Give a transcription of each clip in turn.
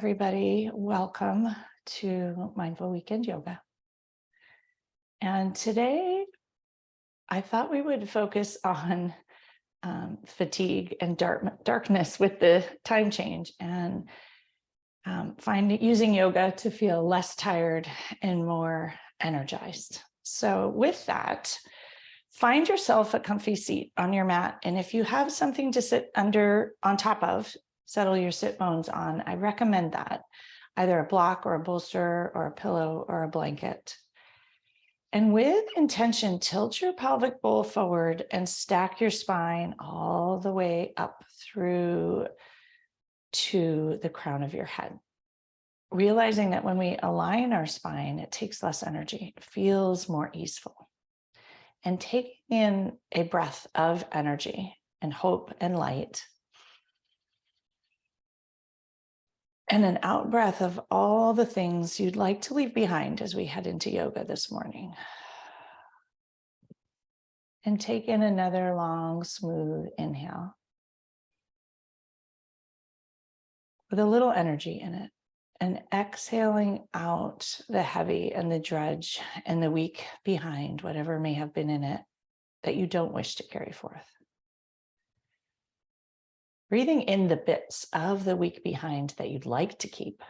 everybody. Welcome to Mindful Weekend Yoga. And today, I thought we would focus on fatigue and darkness with the time change, and using yoga to feel less tired and more energized. So with that, find yourself a comfy seat on your mat. And if you have something to sit on top of, settle your sit bones on, I recommend that. Either a block or a bolster or a pillow or a blanket. And with intention, tilt your pelvic bowl forward and stack your spine all the way up through to the crown of your head. Realizing that when we align our spine, it takes less energy, it feels more easeful. And taking in a breath of energy and hope and light, and an out breath of all the things you'd like to leave behind as we head into yoga this morning. And take in another long, smooth inhale with a little energy in it. And exhaling out the heavy and the drudge and the weak behind, whatever may have been in it that you don't wish to carry forth. Breathing in the bits of the week behind that you'd like to keep,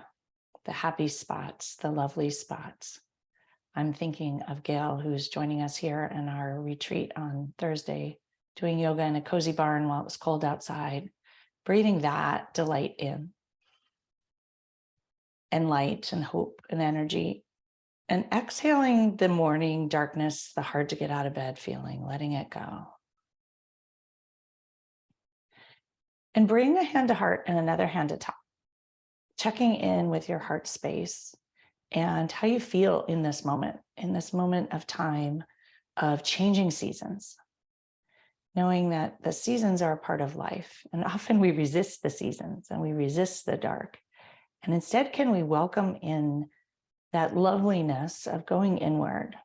the happy spots, the lovely spots. I'm thinking of Gail, who's joining us here in our retreat on Thursday, doing yoga in a cozy barn while it was cold outside, breathing that delight in, and light and hope and energy, and exhaling the morning darkness, the hard to get out of bed feeling, letting it go. And bring a hand to heart and another hand to top, checking in with your heart space and how you feel in this moment of time of changing seasons. Knowing that the seasons are a part of life, and often we resist the seasons and we resist the dark. And instead, can we welcome in that loveliness of going inward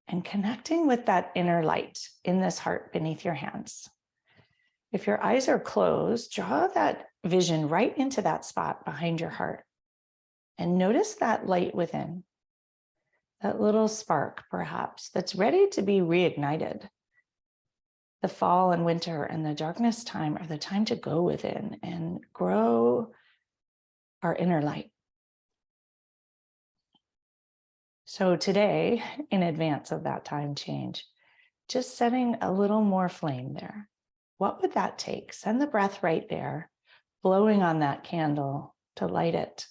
and connecting with that inner light in this heart beneath your hands? If your eyes are closed, draw that vision right into that spot behind your heart and notice that light within, that little spark perhaps that's ready to be reignited. The fall and winter and the darkness time are the time to go within and grow our inner light. So today, in advance of that time change, just setting a little more flame there. What would that take? Send the breath right there, blowing on that candle to light it.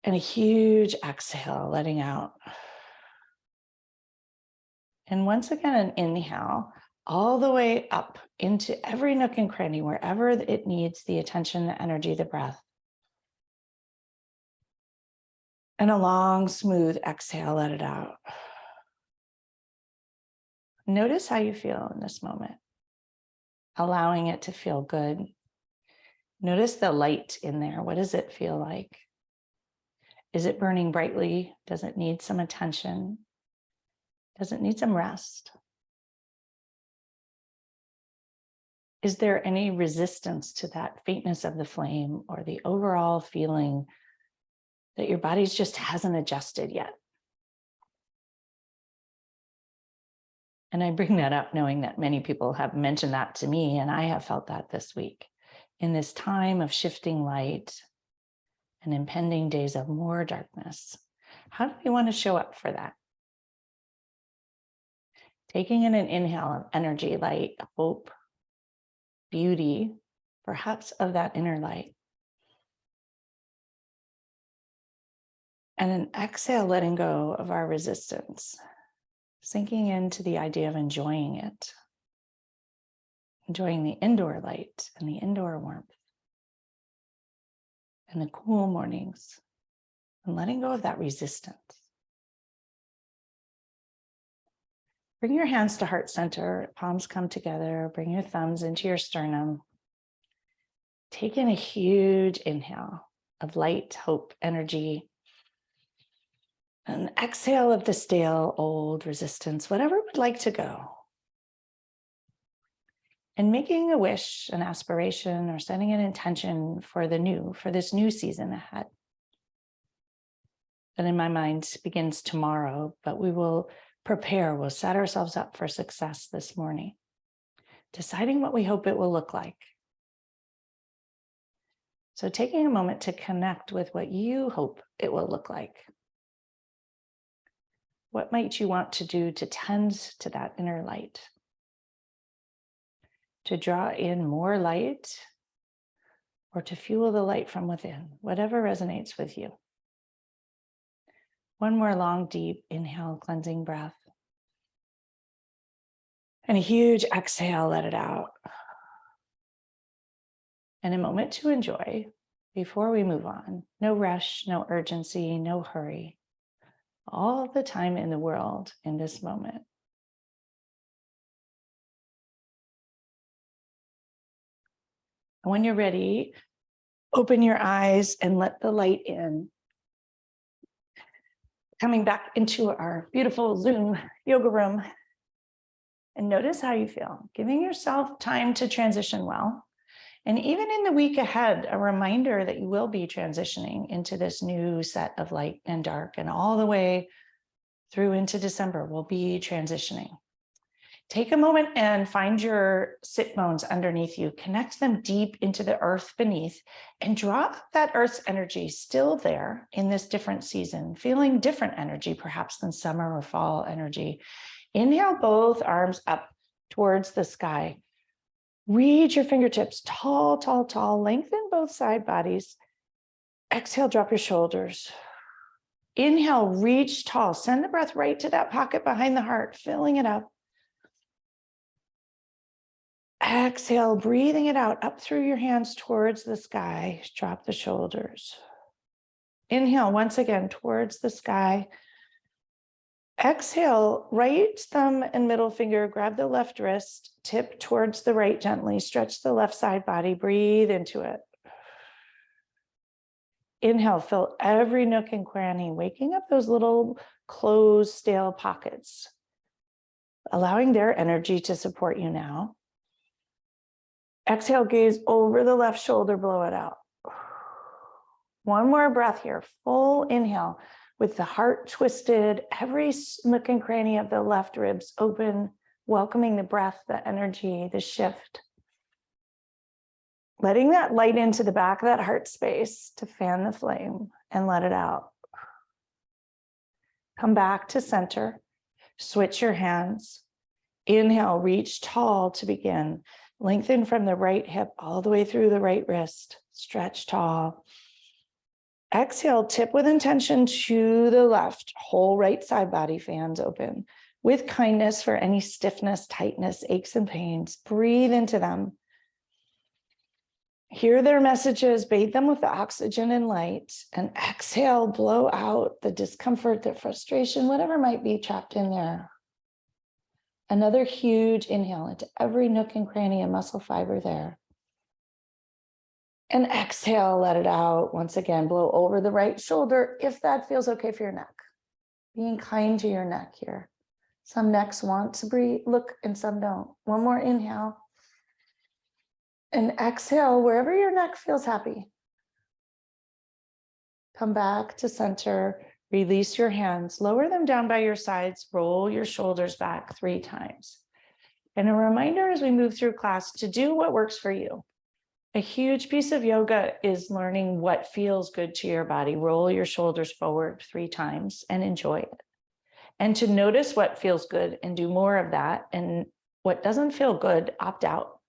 And a huge exhale, letting out. And once again, an inhale all the way up into every nook and cranny, wherever it needs the attention, the energy, the breath. And a long, smooth exhale, let it out. Notice how you feel in this moment, allowing it to feel good. Notice the light in there. What does it feel like? Is it burning brightly? Does it need some attention? Does it need some rest? Is there any resistance to that faintness of the flame or the overall feeling that your body just hasn't adjusted yet? And I bring that up knowing that many people have mentioned that to me, and I have felt that this week. In this time of shifting light and impending days of more darkness, how do we want to show up for that? Taking in an inhale of energy, light, hope, beauty, perhaps of that inner light. And an exhale, letting go of our resistance, sinking into the idea of enjoying it, enjoying the indoor light and the indoor warmth and the cool mornings, and letting go of that resistance. Bring your hands to heart center, palms come together, bring your thumbs into your sternum. Take in a huge inhale of light, hope, energy. An exhale of the stale, old resistance, whatever would like to go. and making a wish, an aspiration, or setting an intention for this new season ahead. That in my mind begins tomorrow, but we will prepare, we'll set ourselves up for success this morning, deciding what we hope it will look like. So taking a moment to connect with what you hope it will look like. What might you want to do to tend to that inner light? To draw in more light, or to fuel the light from within, whatever resonates with you. One more long, deep inhale, cleansing breath. And a huge exhale, let it out. And a moment to enjoy before we move on. No rush, no urgency, no hurry. All the time in the world in this moment. And when you're ready, open your eyes and let the light in. Coming back into our beautiful Zoom yoga room. And notice how you feel, giving yourself time to transition well. And even in the week ahead, a reminder that you will be transitioning into this new set of light and dark, and all the way through into December, we'll be transitioning. Take a moment and find your sit bones underneath you, connect them deep into the earth beneath, and draw that earth's energy still there in this different season, feeling different energy perhaps than summer or fall energy. Inhale both arms up towards the sky. Reach your fingertips tall, tall, tall. Lengthen both side bodies. Exhale, drop your shoulders. Inhale, reach tall. Send the breath right to that pocket behind the heart, filling it up. Exhale, breathing it out, up through your hands towards the sky. Drop the shoulders. Inhale, once again, towards the sky. Exhale, right thumb and middle finger, grab the left wrist, tip towards the right gently, stretch the left side body, breathe into it. Inhale, fill every nook and cranny, waking up those little closed, stale pockets, allowing their energy to support you now. Exhale, gaze over the left shoulder, blow it out. One more breath here, full inhale. With the heart twisted, every nook and cranny of the left ribs open, welcoming the breath, the energy, the shift. Letting that light into the back of that heart space to fan the flame and let it out. Come back to center, switch your hands. Inhale, reach tall to begin. Lengthen from the right hip all the way through the right wrist. Stretch tall. Exhale, tip with intention to the left. Whole right side body fans open. With kindness for any stiffness, tightness, aches and pains. Breathe into them. Hear their messages, bathe them with the oxygen and light. And exhale, blow out the discomfort, the frustration, whatever might be trapped in there. Another huge inhale into every nook and cranny and muscle fiber there. And exhale, let it out. Once again, blow over the right shoulder if that feels okay for your neck. Being kind to your neck here. Some necks want to breathe, look, and some don't. One more inhale. And exhale wherever your neck feels happy. Come back to center. Release your hands. Lower them down by your sides. Roll your shoulders back 3 times. And a reminder as we move through class to do what works for you. A huge piece of yoga is learning what feels good to your body. Roll your shoulders forward 3 times and enjoy it. And to notice what feels good and do more of that. And what doesn't feel good, opt out,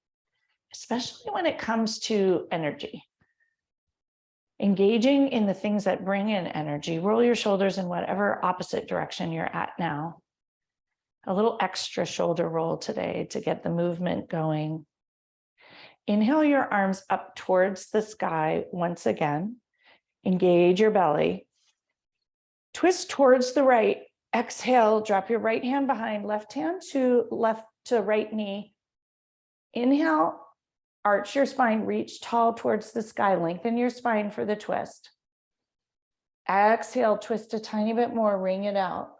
especially when it comes to energy. Engaging in the things that bring in energy. Roll your shoulders in whatever opposite direction you're at now. A little extra shoulder roll today to get the movement going. Inhale your arms up towards the sky once again. Engage your belly. Twist towards the right. Exhale, drop your right hand behind, left hand to right knee. Inhale, arch your spine, reach tall towards the sky. Lengthen your spine for the twist. Exhale, twist a tiny bit more, wring it out.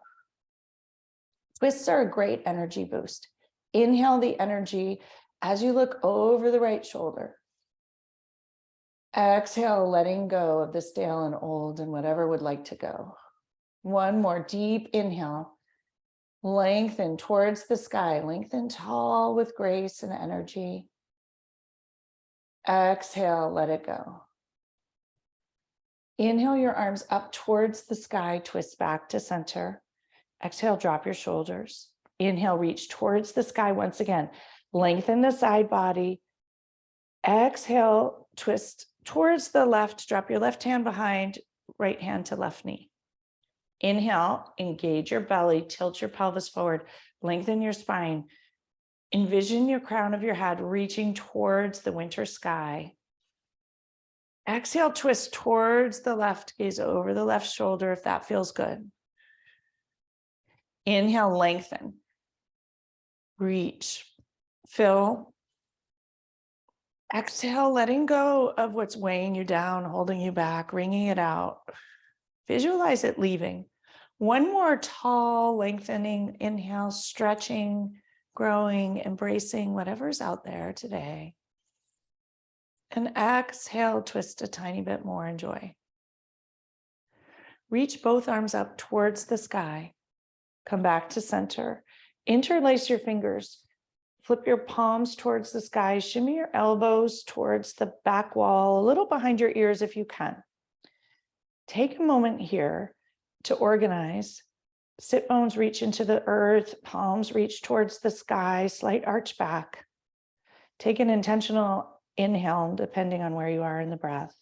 Twists are a great energy boost. Inhale the energy. As you look over the right shoulder, exhale, letting go of the stale and old and whatever would like to go. One more deep inhale. Lengthen towards the sky, lengthen tall with grace and energy. Exhale, let it go. Inhale your arms up towards the sky, twist back to center. Exhale, drop your shoulders. Inhale, reach towards the sky once again. Lengthen the side body. Exhale, twist towards the left, drop your left hand behind, right hand to left knee. Inhale, engage your belly, tilt your pelvis forward, lengthen your spine. Envision your crown of your head reaching towards the winter sky. Exhale, twist towards the left, gaze over the left shoulder if that feels good. Inhale, lengthen. Reach, fill. Exhale, letting go of what's weighing you down, holding you back, wringing it out. Visualize it leaving. One more tall, lengthening inhale, stretching, growing, embracing whatever's out there today. And exhale, twist a tiny bit more, enjoy. Reach both arms up towards the sky. Come back to center. Interlace your fingers. Flip your palms towards the sky. Shimmy your elbows towards the back wall, a little behind your ears if you can. Take a moment here to organize. Sit bones reach into the earth, palms reach towards the sky, slight arch back. Take an intentional inhale, depending on where you are in the breath.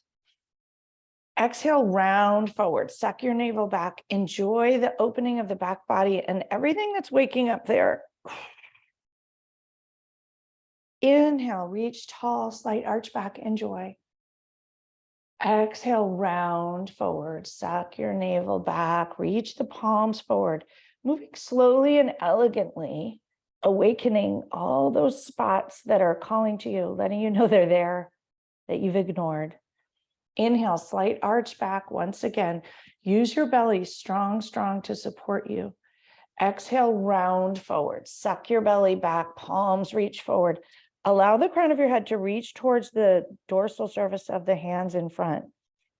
Exhale, round forward, suck your navel back. Enjoy the opening of the back body and everything that's waking up there. Inhale, reach tall, slight arch back, enjoy. Exhale, round forward, suck your navel back, reach the palms forward, moving slowly and elegantly, awakening all those spots that are calling to you, letting you know they're there, that you've ignored. Inhale, slight arch back once again. Use your belly strong, strong to support you. Exhale, round forward, suck your belly back, palms reach forward. Allow the crown of your head to reach towards the dorsal surface of the hands in front,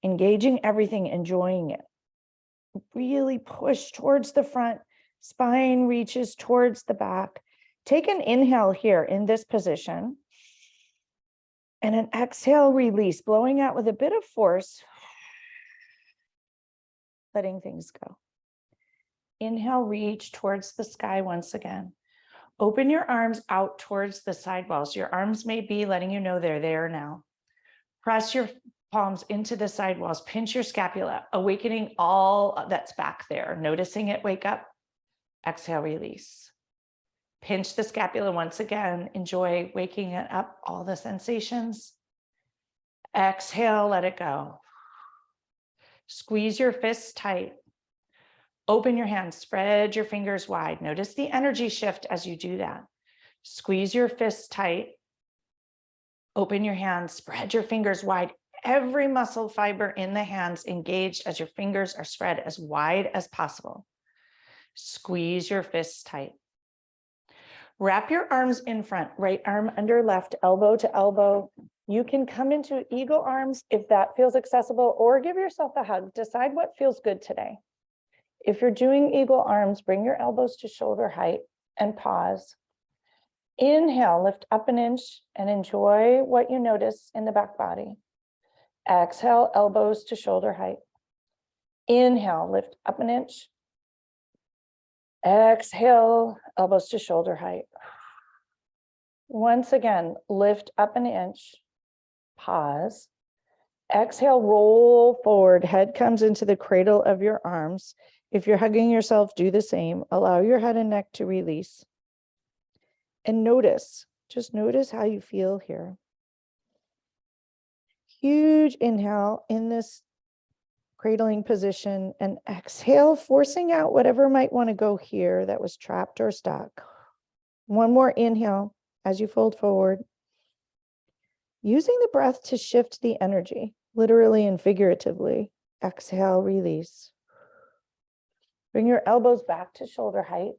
engaging everything, enjoying it. Really push towards the front, spine reaches towards the back. Take an inhale here in this position, and an exhale, release, blowing out with a bit of force, letting things go. Inhale, reach towards the sky once again. Open your arms out towards the side walls. Your arms may be letting you know they're there now. Press your palms into the side walls. Pinch your scapula, awakening all that's back there. Noticing it wake up. Exhale, release. Pinch the scapula once again. Enjoy waking it up, all the sensations. Exhale, let it go. Squeeze your fists tight. Open your hands, spread your fingers wide. Notice the energy shift as you do that. Squeeze your fists tight. Open your hands, spread your fingers wide. Every muscle fiber in the hands engaged as your fingers are spread as wide as possible. Squeeze your fists tight. Wrap your arms in front, right arm under left, elbow to elbow. You can come into eagle arms if that feels accessible, or give yourself a hug. Decide what feels good today. If you're doing eagle arms, bring your elbows to shoulder height and pause. Inhale, lift up an inch and enjoy what you notice in the back body. Exhale, elbows to shoulder height. Inhale, lift up an inch. Exhale, elbows to shoulder height. Once again, lift up an inch, pause. Exhale, roll forward, head comes into the cradle of your arms. If you're hugging yourself, do the same. Allow your head and neck to release. And notice, just notice how you feel here. Huge inhale in this cradling position, and exhale, forcing out whatever might want to go here that was trapped or stuck. One more inhale as you fold forward. Using the breath to shift the energy, literally and figuratively. Exhale, release. Bring your elbows back to shoulder height.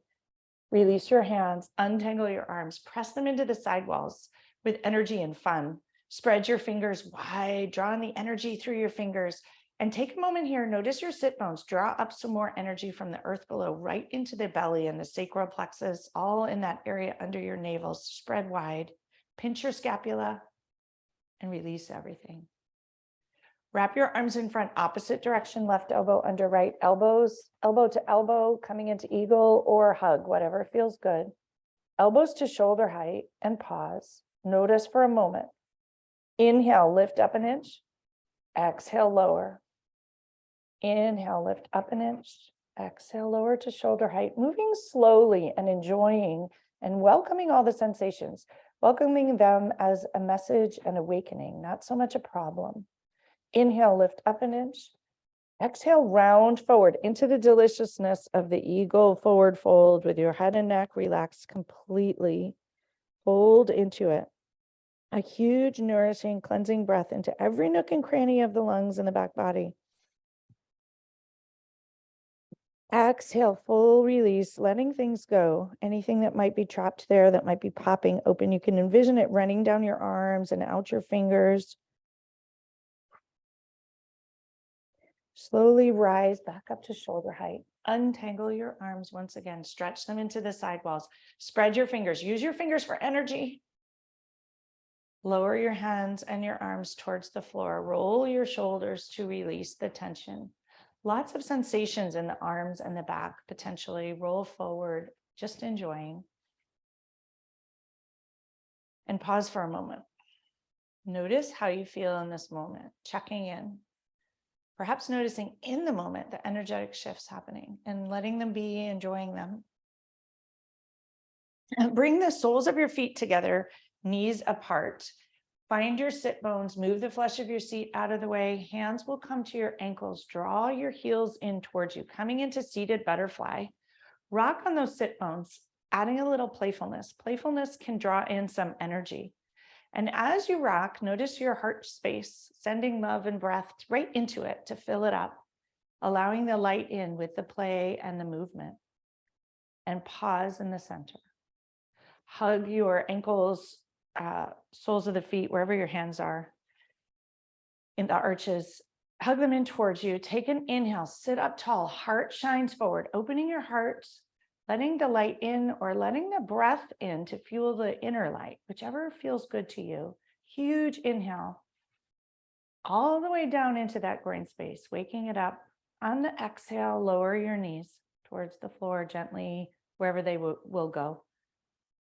Release your hands, untangle your arms, press them into the side walls with energy and fun. Spread your fingers wide, drawing the energy through your fingers. And take a moment here, notice your sit bones, draw up some more energy from the earth below, right into the belly and the sacral plexus, all in that area under your navel, spread wide. Pinch your scapula and release everything. Wrap your arms in front, opposite direction, left elbow under right, elbows, elbow to elbow, coming into eagle or hug, whatever feels good. Elbows to shoulder height and pause. Notice for a moment. Inhale, lift up an inch. Exhale, lower. Inhale, lift up an inch. Exhale, lower to shoulder height, moving slowly and enjoying and welcoming all the sensations, welcoming them as a message and awakening, not so much a problem. Inhale, lift up an inch. Exhale, round forward into the deliciousness of the eagle forward fold with your head and neck relaxed completely. Fold into it. A huge, nourishing, cleansing breath into every nook and cranny of the lungs and the back body. Exhale, full release, letting things go. Anything that might be trapped there, that might be popping open. You can envision it running down your arms and out your fingers. Slowly rise back up to shoulder height. Untangle your arms once again. Stretch them into the side walls. Spread your fingers. Use your fingers for energy. Lower your hands and your arms towards the floor. Roll your shoulders to release the tension. Lots of sensations in the arms and the back, potentially. Roll forward, just enjoying. And pause for a moment. Notice how you feel in this moment, checking in. Perhaps noticing in the moment the energetic shifts happening and letting them be, enjoying them. And bring the soles of your feet together, knees apart. Find your sit bones, move the flesh of your seat out of the way. Hands will come to your ankles. Draw your heels in towards you, coming into seated butterfly. Rock on those sit bones, adding a little playfulness. Playfulness can draw in some energy. And as you rock, notice your heart space, sending love and breath right into it to fill it up, allowing the light in with the play and the movement. And pause in the center. Hug your ankles, soles of the feet, wherever your hands are, in the arches. Hug them in towards you. Take an inhale, sit up tall, heart shines forward, opening your heart, letting the light in or letting the breath in to fuel the inner light, whichever feels good to you. Huge inhale, all the way down into that groin space, waking it up. On the exhale, lower your knees towards the floor gently, wherever they will go.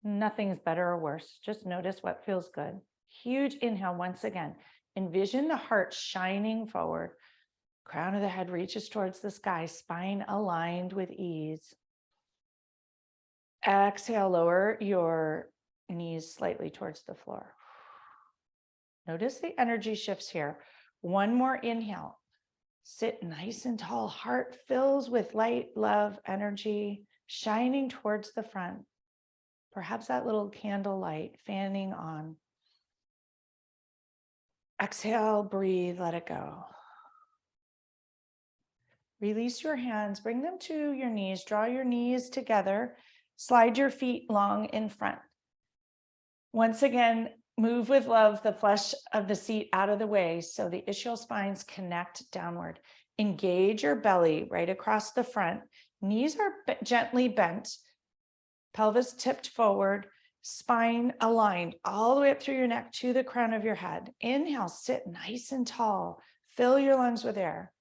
Nothing's better or worse. Just notice what feels good. Huge inhale once again. Envision the heart shining forward. Crown of the head reaches towards the sky, spine aligned with ease. Exhale, lower your knees slightly towards the floor. Notice the energy shifts here. One more inhale. Sit nice and tall. Heart fills with light, love, energy, shining towards the front. Perhaps that little candle light fanning on. Exhale, breathe, let it go. Release your hands, bring them to your knees, draw your knees together, slide your feet long in front. Once again, move with love the flesh of the seat out of the way so the ischial spines connect downward. Engage your belly right across the front. Knees are gently bent, pelvis tipped forward, spine aligned all the way up through your neck to the crown of your head. Inhale, sit nice and tall. Fill your lungs with air.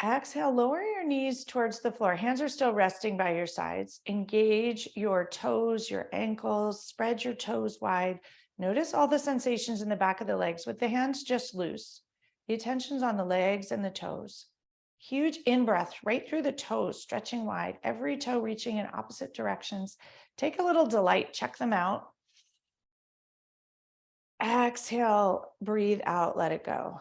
Exhale, lower your knees towards the floor. Hands are still resting by your sides. Engage your toes, your ankles, spread your toes wide. Notice all the sensations in the back of the legs with the hands just loose. The attention's on the legs and the toes. Huge in-breath right through the toes, stretching wide, every toe reaching in opposite directions. Take a little delight, check them out. Exhale, breathe out, let it go.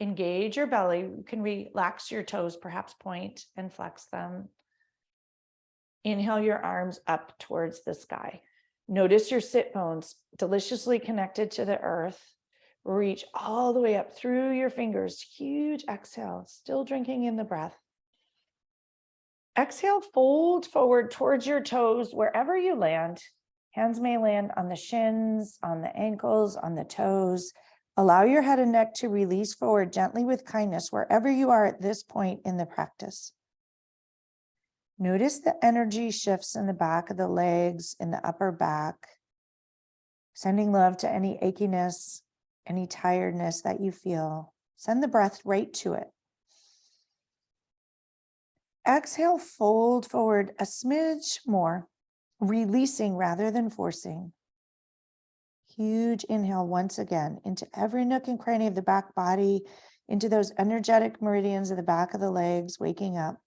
Engage your belly. You can relax your toes, perhaps point and flex them. Inhale your arms up towards the sky. Notice your sit bones deliciously connected to the earth. Reach all the way up through your fingers. Huge exhale, still drinking in the breath. Exhale, fold forward towards your toes, wherever you land. Hands may land on the shins, on the ankles, on the toes. Allow your head and neck to release forward gently with kindness, wherever you are at this point in the practice. Notice the energy shifts in the back of the legs, in the upper back, sending love to any achiness, any tiredness that you feel. Send the breath right to it. Exhale, fold forward a smidge more, releasing rather than forcing. Huge inhale once again into every nook and cranny of the back body, into those energetic meridians of the back of the legs, waking up.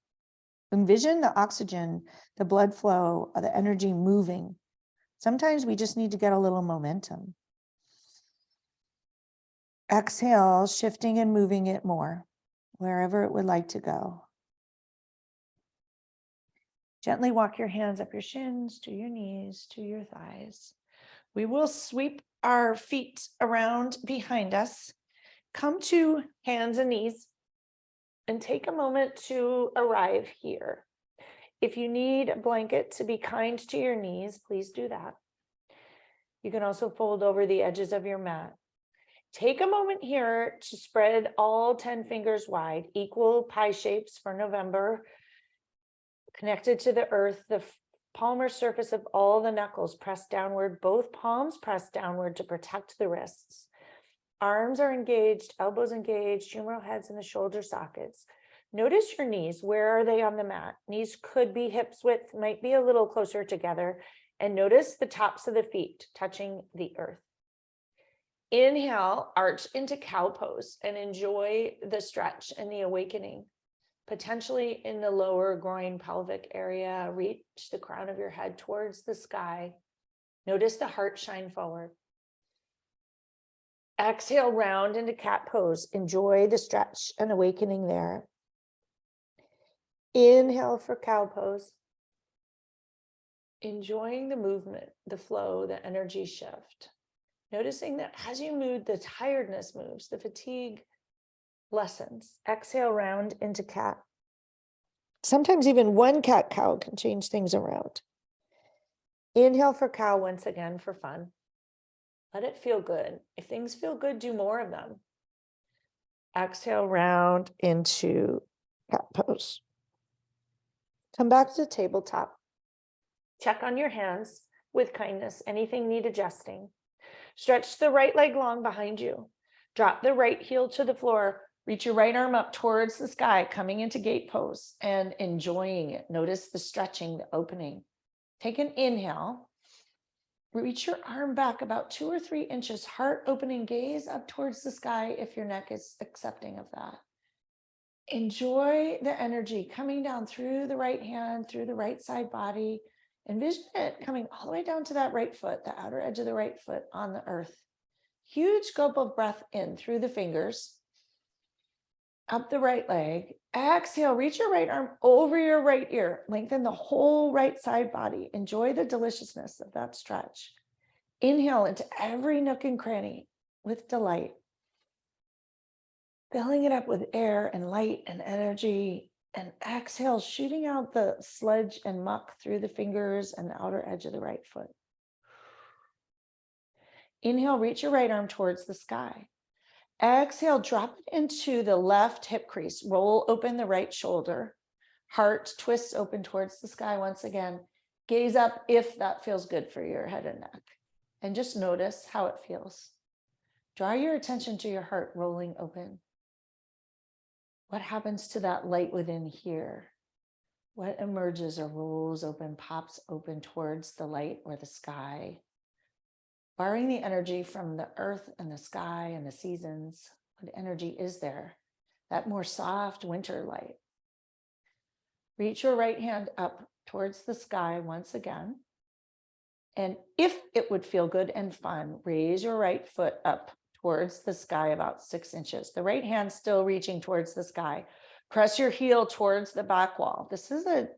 Envision the oxygen, the blood flow, the energy moving. Sometimes we just need to get a little momentum. Exhale, shifting and moving it more, wherever it would like to go. Gently walk your hands up your shins, to your knees, to your thighs. We will sweep our feet around behind us. Come to hands and knees and take a moment to arrive here. If you need a blanket to be kind to your knees, please do that. You can also fold over the edges of your mat. Take a moment here to spread all 10 fingers wide, equal pie shapes for November, connected to the earth, the palmar surface of all the knuckles pressed downward, both palms pressed downward to protect the wrists. Arms are engaged, elbows engaged, humeral heads in the shoulder sockets. Notice your knees. Where are they on the mat? Knees could be hips width, might be a little closer together. And notice the tops of the feet touching the earth. Inhale, arch into cow pose and enjoy the stretch and the awakening. Potentially in the lower groin pelvic area, reach the crown of your head towards the sky. Notice the heart shine forward. Exhale, round into cat pose. Enjoy the stretch and awakening there. Inhale for cow pose. Enjoying the movement, the flow, the energy shift. Noticing that as you move, the tiredness moves, the fatigue lessens. Exhale, round into cat. Sometimes even one cat-cow can change things around. Inhale for cow once again for fun. Let it feel good. If things feel good, do more of them. Exhale, round into cat pose. Come back to tabletop. Check on your hands with kindness. Anything need adjusting? Stretch the right leg long behind you. Drop the right heel to the floor. Reach your right arm up towards the sky, coming into gate pose and enjoying it. Notice the stretching, the opening. Take an inhale. Reach your arm back about 2 or 3 inches, heart opening, gaze up towards the sky if your neck is accepting of that. Enjoy the energy coming down through the right hand, through the right side body. Envision it coming all the way down to that right foot, the outer edge of the right foot on the earth. Huge gulp of breath in through the fingers. Up the right leg. Exhale, reach your right arm over your right ear. Lengthen the whole right side body. Enjoy the deliciousness of that stretch. Inhale into every nook and cranny with delight. Filling it up with air and light and energy. And exhale, shooting out the sludge and muck through the fingers and the outer edge of the right foot. Inhale, reach your right arm towards the sky. Exhale, drop it into the left hip crease. Roll open the right shoulder. Heart twists open towards the sky once again. Gaze up if that feels good for your head and neck. And just notice how it feels. Draw your attention to your heart rolling open. What happens to that light within here? What emerges or rolls open, pops open towards the light or the sky? Borrowing the energy from the earth and the sky and the seasons, what energy is there? That more soft winter light. Reach your right hand up towards the sky once again. And if it would feel good and fun, raise your right foot up towards the sky about 6 inches. The right hand still reaching towards the sky. Press your heel towards the back wall. This is a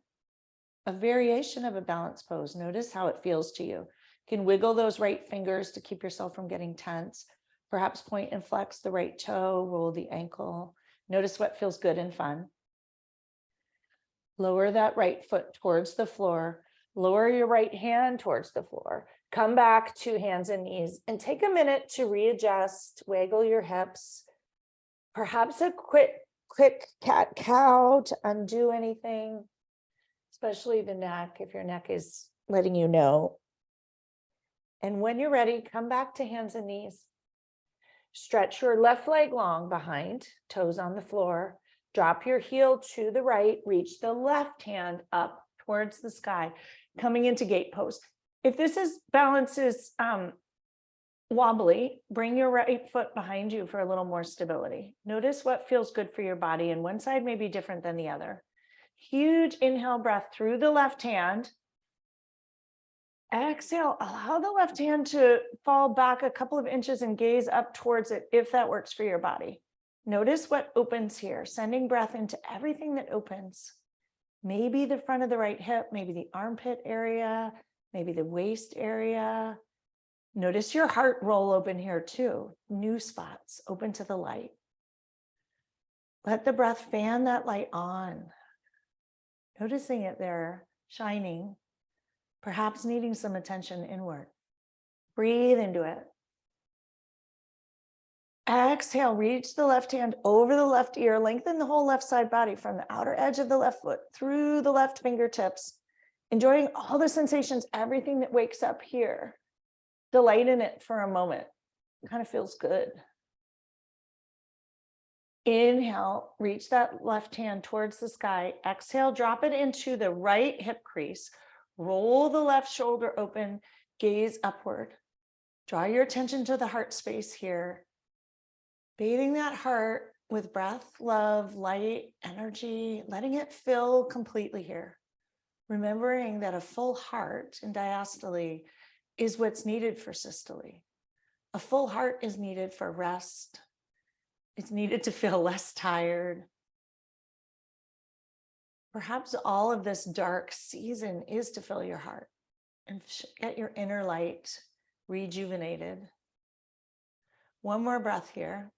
variation of a balance pose. Notice how it feels to you. You can wiggle those right fingers to keep yourself from getting tense. Perhaps point and flex the right toe, roll the ankle. Notice what feels good and fun. Lower that right foot towards the floor. Lower your right hand towards the floor. Come back to hands and knees and take a minute to readjust, waggle your hips. Perhaps a quick cat-cow to undo anything, especially the neck, if your neck is letting you know. And when you're ready, come back to hands and knees. Stretch your left leg long behind, toes on the floor. Drop your heel to the right, reach the left hand up towards the sky, coming into gate pose. If balance is wobbly, bring your right foot behind you for a little more stability. Notice what feels good for your body, and one side may be different than the other. Huge inhale breath through the left hand. Exhale, allow the left hand to fall back a couple of inches and gaze up towards it if that works for your body. Notice what opens here, sending breath into everything that opens. Maybe the front of the right hip, maybe the armpit area, maybe the waist area. Notice your heart roll open here too. New spots open to the light. Let the breath fan that light on. Noticing it there, shining, perhaps needing some attention inward. Breathe into it. Exhale, reach the left hand over the left ear, lengthen the whole left side body from the outer edge of the left foot through the left fingertips, enjoying all the sensations, everything that wakes up here. Delight in it for a moment. It kind of feels good. Inhale, reach that left hand towards the sky. Exhale, drop it into the right hip crease. Roll the left shoulder open, gaze upward. Draw your attention to the heart space here. Bathing that heart with breath, love, light, energy, letting it fill completely here. Remembering that a full heart in diastole is what's needed for systole. A full heart is needed for rest. It's needed to feel less tired. Perhaps all of this dark season is to fill your heart and get your inner light rejuvenated. One more breath here.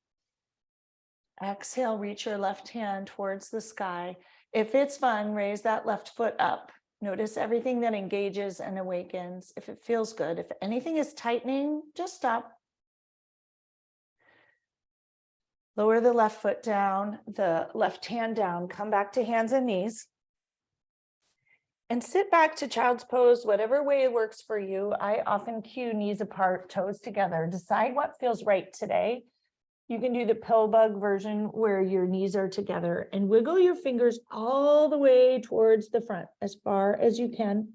Exhale, reach your left hand towards the sky. If it's fun, raise that left foot up. Notice everything that engages and awakens. If it feels good, if anything is tightening, just stop. Lower the left foot down, the left hand down, come back to hands and knees. And sit back to child's pose, whatever way it works for you. I often cue knees apart, toes together. Decide what feels right today. You can do the pill bug version where your knees are together and wiggle your fingers all the way towards the front as far as you can.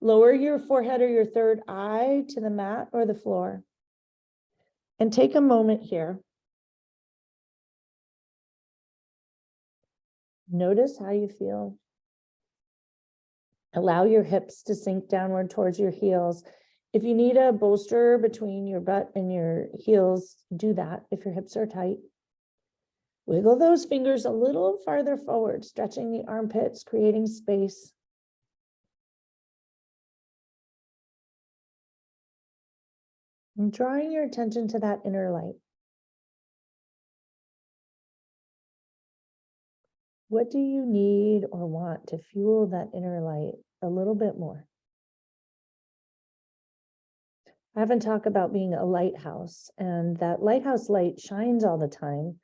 Lower your forehead or your third eye to the mat or the floor. And take a moment here. Notice how you feel. Allow your hips to sink downward towards your heels. If you need a bolster between your butt and your heels, do that if your hips are tight. Wiggle those fingers a little farther forward, stretching the armpits, creating space. And drawing your attention to that inner light. What do you need or want to fuel that inner light a little bit more? I haven't talked about being a lighthouse, and that lighthouse light shines all the time,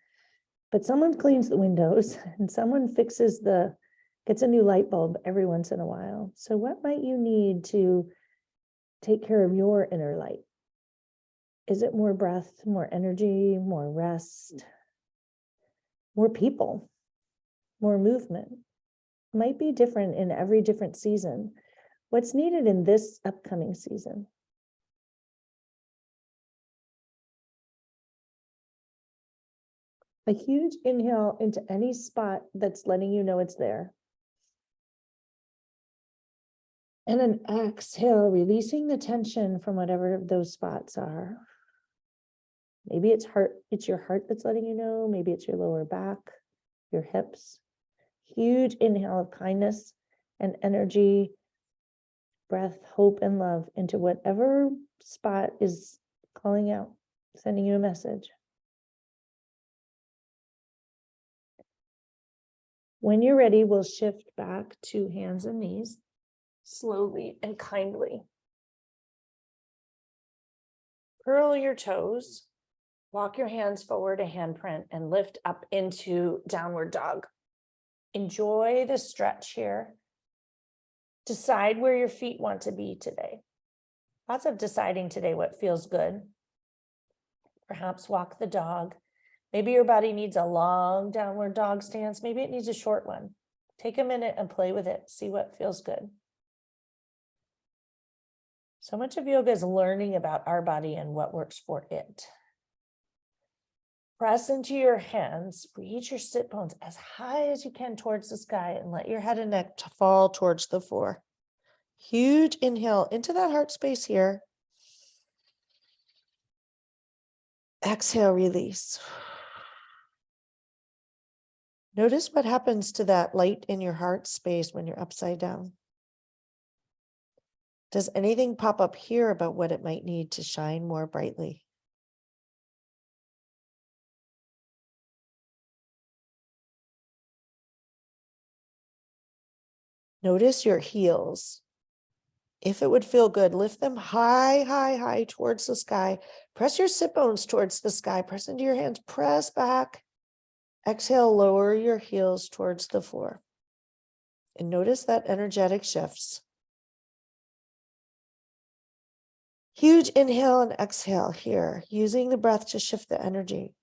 but someone cleans the windows and someone gets a new light bulb every once in a while. So what might you need to take care of your inner light? Is it more breath, more energy, more rest, more people, more movement? Might be different in every different season. What's needed in this upcoming season? A huge inhale into any spot that's letting you know it's there. And an exhale, releasing the tension from whatever those spots are. Maybe it's your heart that's letting you know. Maybe it's your lower back, your hips. Huge inhale of kindness and energy, breath, hope, and love into whatever spot is calling out, sending you a message. When you're ready, we'll shift back to hands and knees, slowly and kindly. Curl your toes, walk your hands forward a handprint, and lift up into downward dog. Enjoy the stretch here. Decide where your feet want to be today. Lots of deciding today what feels good. Perhaps walk the dog. Maybe your body needs a long downward dog stance. Maybe it needs a short one. Take a minute and play with it. See what feels good. So much of yoga is learning about our body and what works for it. Press into your hands, reach your sit bones as high as you can towards the sky, and let your head and neck fall towards the floor. Huge inhale into that heart space here. Exhale, release. Notice what happens to that light in your heart space when you're upside down. Does anything pop up here about what it might need to shine more brightly? Notice your heels. If it would feel good, lift them high, high, high towards the sky. Press your sit bones towards the sky. Press into your hands, press back. Exhale, lower your heels towards the floor. And notice that energetic shifts. Huge inhale and exhale here, using the breath to shift the energy.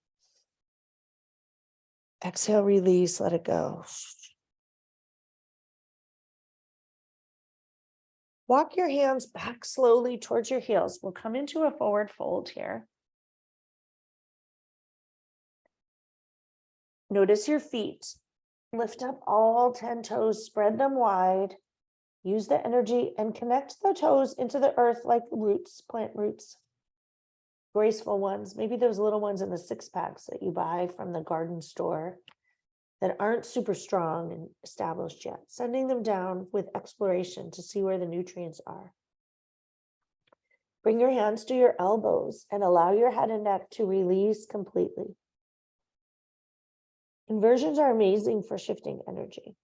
Exhale, release, let it go. Walk your hands back slowly towards your heels. We'll come into a forward fold here. Notice your feet. Lift up all 10 toes, spread them wide. Use the energy and connect the toes into the earth like roots, plant roots. Graceful ones, maybe those little ones in the 6-packs that you buy from the garden store that aren't super strong and established yet. Sending them down with exploration to see where the nutrients are. Bring your hands to your elbows and allow your head and neck to release completely. Inversions are amazing for shifting energy.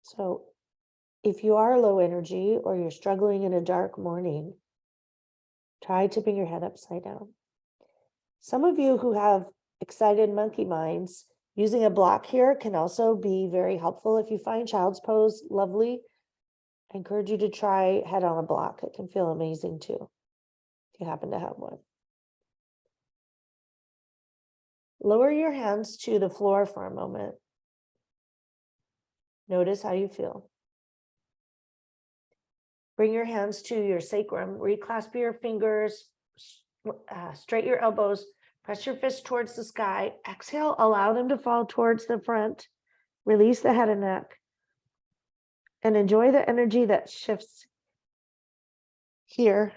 So if you are low energy or you're struggling in a dark morning, try tipping your head upside down. Some of you who have excited monkey minds, using a block here can also be very helpful. If you find child's pose lovely, I encourage you to try head on a block. It can feel amazing too, if you happen to have one. Lower your hands to the floor for a moment. Notice how you feel. Bring your hands to your sacrum, reclasp your fingers, straighten your elbows, press your fists towards the sky. Exhale, allow them to fall towards the front. Release the head and neck. And enjoy the energy that shifts here.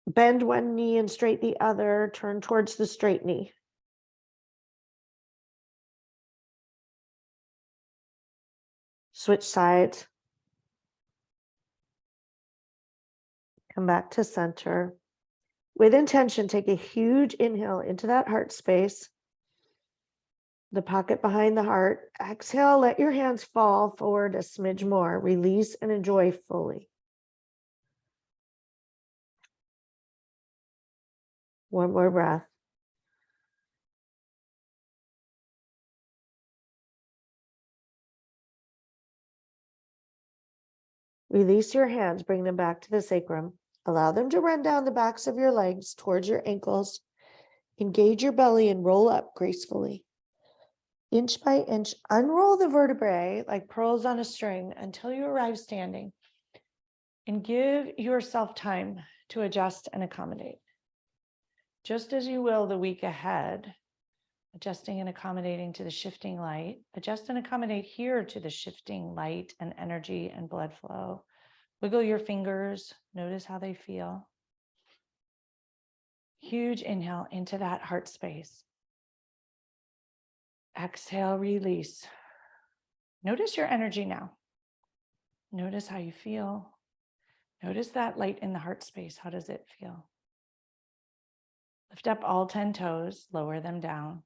Bend one knee and straighten the other. Turn towards the straight knee. Switch sides. Come back to center. With intention, take a huge inhale into that heart space, the pocket behind the heart. Exhale, let your hands fall forward a smidge more. Release and enjoy fully. One more breath. Release your hands, bring them back to the sacrum. Allow them to run down the backs of your legs towards your ankles. Engage your belly and roll up gracefully. Inch by inch, unroll the vertebrae like pearls on a string until you arrive standing. And give yourself time to adjust and accommodate. Just as you will the week ahead, adjusting and accommodating to the shifting light. Adjust and accommodate here to the shifting light and energy and blood flow. Wiggle your fingers. Notice how they feel. Huge inhale into that heart space. Exhale, release. Notice your energy now. Notice how you feel. Notice that light in the heart space. How does it feel? Lift up all 10 toes, lower them down.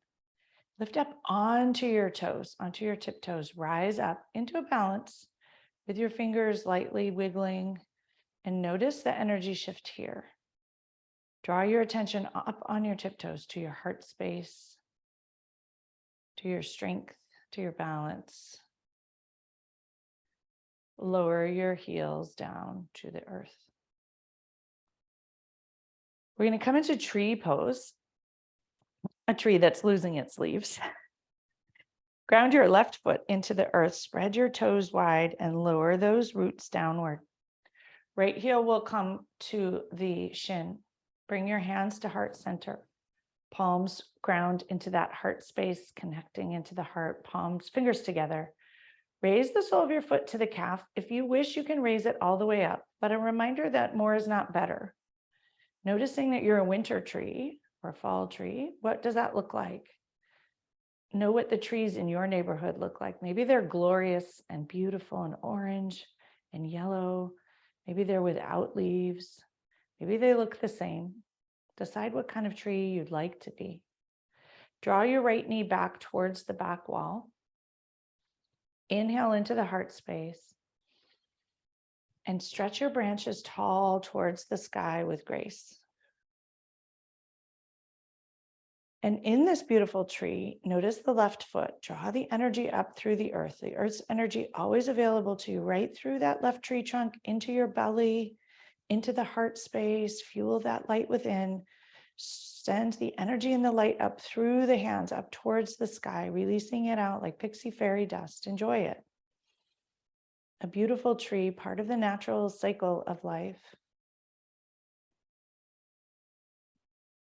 Lift up onto your toes, onto your tiptoes. Rise up into a balance with your fingers lightly wiggling, and notice the energy shift here. Draw your attention up on your tiptoes to your heart space, to your strength, to your balance. Lower your heels down to the earth. We're going to come into tree pose, a tree that's losing its leaves. Ground your left foot into the earth, spread your toes wide, and lower those roots downward. Right heel will come to the shin. Bring your hands to heart center. Palms ground into that heart space, connecting into the heart, palms, fingers together. Raise the sole of your foot to the calf. If you wish, you can raise it all the way up, but a reminder that more is not better. Noticing that you're a winter tree or fall tree, what does that look like? Know what the trees in your neighborhood look like. Maybe they're glorious and beautiful and orange and yellow. Maybe they're without leaves. Maybe they look the same. Decide what kind of tree you'd like to be. Draw your right knee back towards the back wall. Inhale into the heart space. And stretch your branches tall towards the sky with grace. And in this beautiful tree, notice the left foot. Draw the energy up through the earth. The earth's energy always available to you, right through that left tree trunk, into your belly, into the heart space. Fuel that light within. Send the energy and the light up through the hands, up towards the sky, releasing it out like pixie fairy dust. Enjoy it. A beautiful tree, part of the natural cycle of life.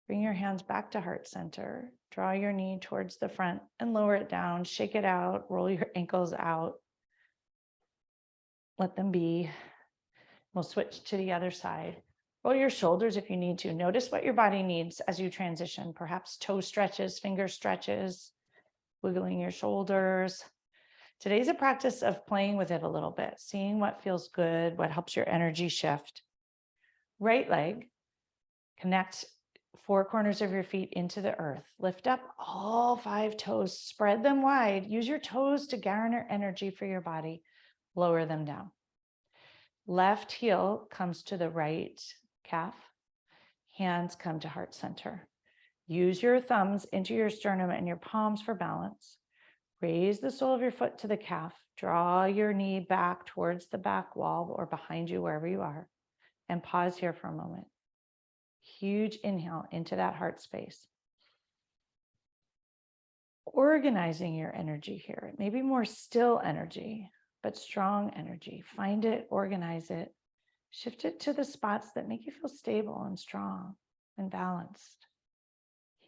Bring your hands back to heart center. Draw your knee towards the front and lower it down. Shake it out. Roll your ankles out. Let them be. We'll switch to the other side. Roll your shoulders if you need to. Notice what your body needs as you transition. Perhaps toe stretches, finger stretches, wiggling your shoulders. Today's a practice of playing with it a little bit, seeing what feels good, what helps your energy shift. Right leg, connect 4 corners of your feet into the earth. Lift up all 5 toes, spread them wide. Use your toes to garner energy for your body. Lower them down. Left heel comes to the right calf. Hands come to heart center. Use your thumbs into your sternum and your palms for balance. Raise the sole of your foot to the calf. Draw your knee back towards the back wall or behind you, wherever you are. And pause here for a moment. Huge inhale into that heart space. Organizing your energy here. Maybe more still energy, but strong energy. Find it, organize it. Shift it to the spots that make you feel stable and strong and balanced.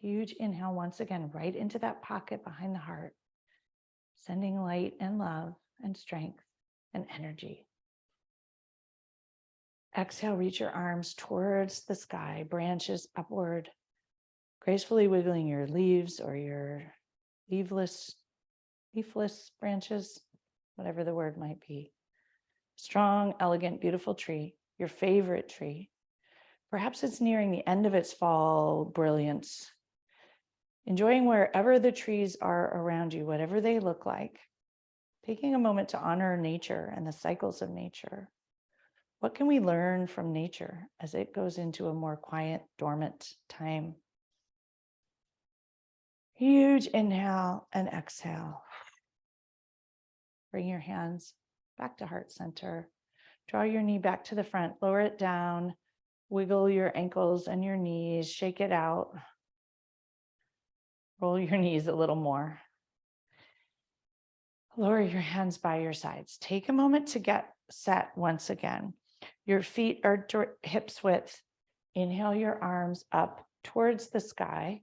Huge inhale once again, right into that pocket behind the heart. Sending light and love and strength and energy. Exhale, reach your arms towards the sky, branches upward, gracefully wiggling your leaves or your leafless branches, whatever the word might be. Strong, elegant, beautiful tree, your favorite tree. Perhaps it's nearing the end of its fall brilliance. Enjoying wherever the trees are around you, whatever they look like. Taking a moment to honor nature and the cycles of nature. What can we learn from nature as it goes into a more quiet, dormant time? Huge inhale and exhale. Bring your hands back to heart center. Draw your knee back to the front, lower it down, wiggle your ankles and your knees, shake it out. Roll your knees a little more. Lower your hands by your sides. Take a moment to get set once again. Your feet are hips width. Inhale your arms up towards the sky,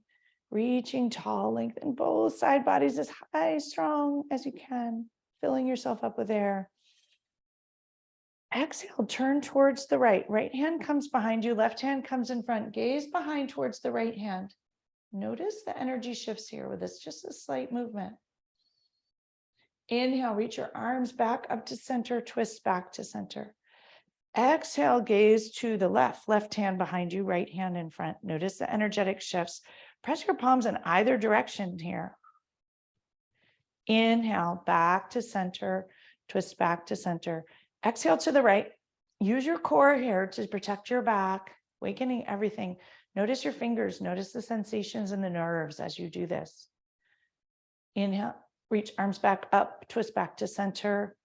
reaching tall, lengthen both side bodies as high, strong as you can, filling yourself up with air. Exhale, turn towards the right. Right hand comes behind you, left hand comes in front. Gaze behind towards the right hand. Notice the energy shifts here with this, just a slight movement. Inhale, reach your arms back up to center, twist back to center. Exhale, gaze to the left hand behind you, right hand in front. Notice the energetic shifts. Press your palms in either direction here. Inhale, back to center, twist back to center. Exhale to the right. Use your core here to protect your back, awakening everything. Notice your fingers, notice the sensations in the nerves as you do this. Inhale, reach arms back up, twist back to center,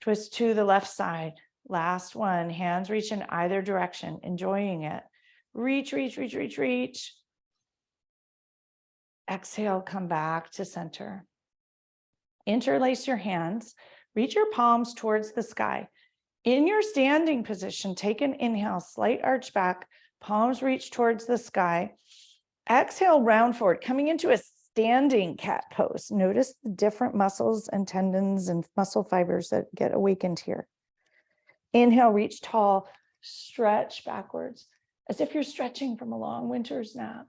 twist to the left side. Last one, hands reach in either direction, enjoying it. Reach, reach, reach, reach, reach. Exhale, come back to center. Interlace your hands, reach your palms towards the sky. In your standing position, take an inhale, slight arch back, palms reach towards the sky. Exhale, round forward, coming into a standing cat pose. Notice the different muscles and tendons and muscle fibers that get awakened here. Inhale, reach tall, stretch backwards, as if you're stretching from a long winter's nap.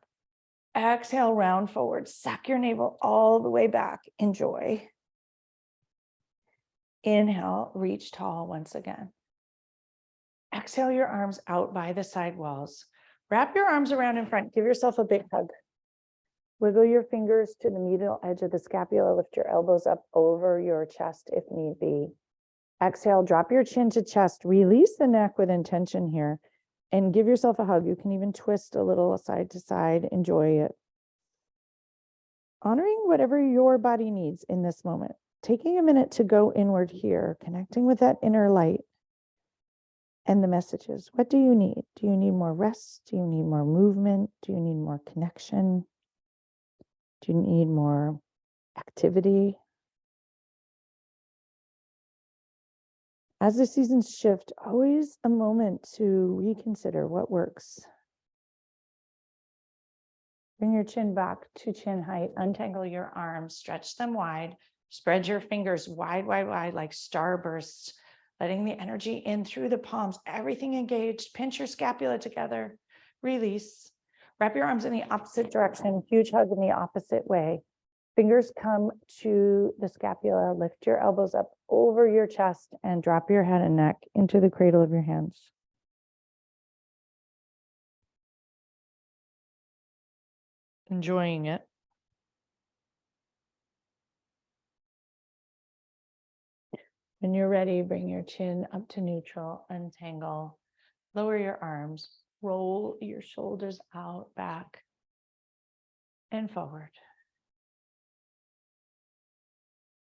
Exhale, round forward, suck your navel all the way back. Enjoy. Inhale, reach tall once again. Exhale your arms out by the side walls. Wrap your arms around in front. Give yourself a big hug. Wiggle your fingers to the middle edge of the scapula. Lift your elbows up over your chest if need be. Exhale, drop your chin to chest. Release the neck with intention here and give yourself a hug. You can even twist a little side to side. Enjoy it. Honoring whatever your body needs in this moment. Taking a minute to go inward here, connecting with that inner light and the messages. What do you need? Do you need more rest? Do you need more movement? Do you need more connection? Do you need more activity? As the seasons shift, always a moment to reconsider what works. Bring your chin back to chin height, untangle your arms, stretch them wide, spread your fingers wide, wide, wide like starbursts, letting the energy in through the palms, everything engaged. Pinch your scapula together, release. Wrap your arms in the opposite direction, huge hug in the opposite way. Fingers come to the scapula, lift your elbows up over your chest and drop your head and neck into the cradle of your hands. Enjoying it. When you're ready, bring your chin up to neutral, untangle, lower your arms, roll your shoulders out, back, and forward.